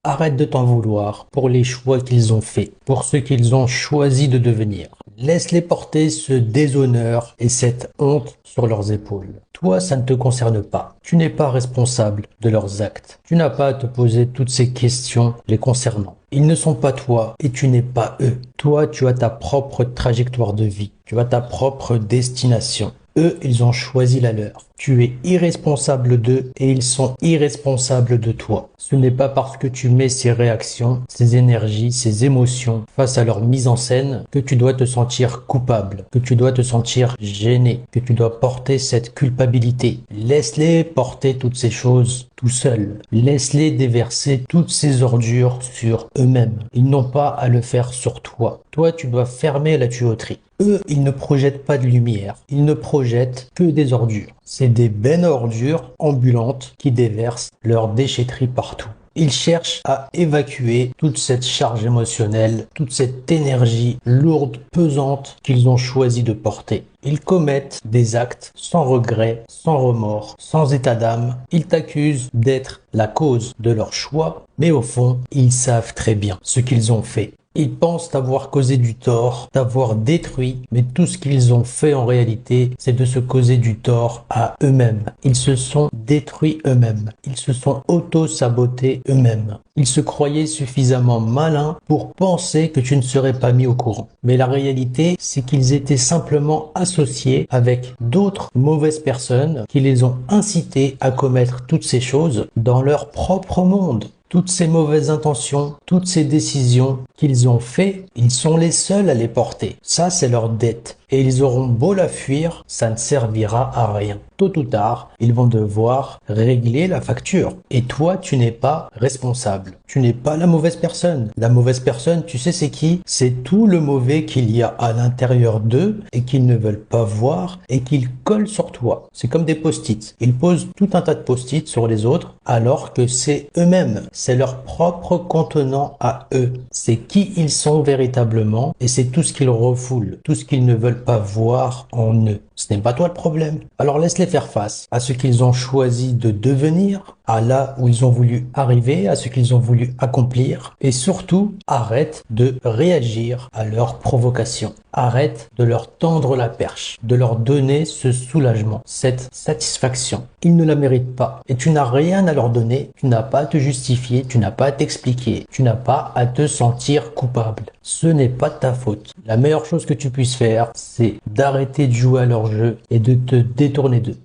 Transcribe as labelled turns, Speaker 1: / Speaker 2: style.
Speaker 1: Arrête de t'en vouloir pour les choix qu'ils ont faits, pour ce qu'ils ont choisi de devenir. Laisse-les porter ce déshonneur et cette honte sur leurs épaules. Toi, ça ne te concerne pas. Tu n'es pas responsable de leurs actes. Tu n'as pas à te poser toutes ces questions les concernant. Ils ne sont pas toi et tu n'es pas eux. Toi, tu as ta propre trajectoire de vie. Tu as ta propre destination. Eux, ils ont choisi la leur. Tu es irresponsable d'eux et ils sont irresponsables de toi. Ce n'est pas parce que tu mets ces réactions, ces énergies, ces émotions face à leur mise en scène que tu dois te sentir coupable, que tu dois te sentir gêné, que tu dois porter cette culpabilité. Laisse-les porter toutes ces choses tout seuls. Laisse-les déverser toutes ces ordures sur eux-mêmes. Ils n'ont pas à le faire sur toi. Toi, tu dois fermer la tuyauterie. Eux, ils ne projettent pas de lumière. Ils ne projettent que des ordures. C'est des bennes à ordures ambulantes qui déversent leur déchetterie partout. Ils cherchent à évacuer toute cette charge émotionnelle, toute cette énergie lourde, pesante qu'ils ont choisi de porter. Ils commettent des actes sans regret, sans remords, sans état d'âme. Ils t'accusent d'être la cause de leur choix, mais au fond, ils savent très bien ce qu'ils ont fait. Ils pensent t'avoir causé du tort, t'avoir détruit, mais tout ce qu'ils ont fait en réalité, c'est de se causer du tort à eux-mêmes. Ils se sont détruits eux-mêmes. Ils se sont auto-sabotés eux-mêmes. Ils se croyaient suffisamment malins pour penser que tu ne serais pas mis au courant. Mais la réalité, c'est qu'ils étaient simplement associés avec d'autres mauvaises personnes qui les ont incités à commettre toutes ces choses dans leur propre monde. Toutes ces mauvaises intentions, toutes ces décisions qu'ils ont fait, ils sont les seuls à les porter. Ça, c'est leur dette. Et ils auront beau la fuir, ça ne servira à rien. Tôt ou tard, ils vont devoir régler la facture. Et toi, tu n'es pas responsable. Tu n'es pas la mauvaise personne. La mauvaise personne, tu sais c'est qui? C'est tout le mauvais qu'il y a à l'intérieur d'eux et qu'ils ne veulent pas voir et qu'ils collent sur toi. C'est comme des post-it. Ils posent tout un tas de post-it sur les autres alors que c'est eux-mêmes. C'est leur propre contenant à eux. C'est qui ils sont véritablement et c'est tout ce qu'ils refoulent, tout ce qu'ils ne veulent pas voir en eux. Ce n'est pas toi le problème. Alors laisse-les faire face à ce qu'ils ont choisi de devenir, à là où ils ont voulu arriver, à ce qu'ils ont voulu accomplir. Et surtout, arrête de réagir à leurs provocations. Arrête de leur tendre la perche, de leur donner ce soulagement, cette satisfaction. Ils ne la méritent pas. Et tu n'as rien à leur donner. Tu n'as pas à te justifier, tu n'as pas à t'expliquer, tu n'as pas à te sentir coupable. Ce n'est pas de ta faute. La meilleure chose que tu puisses faire, c'est d'arrêter de jouer à leur jeu et de te détourner d'eux.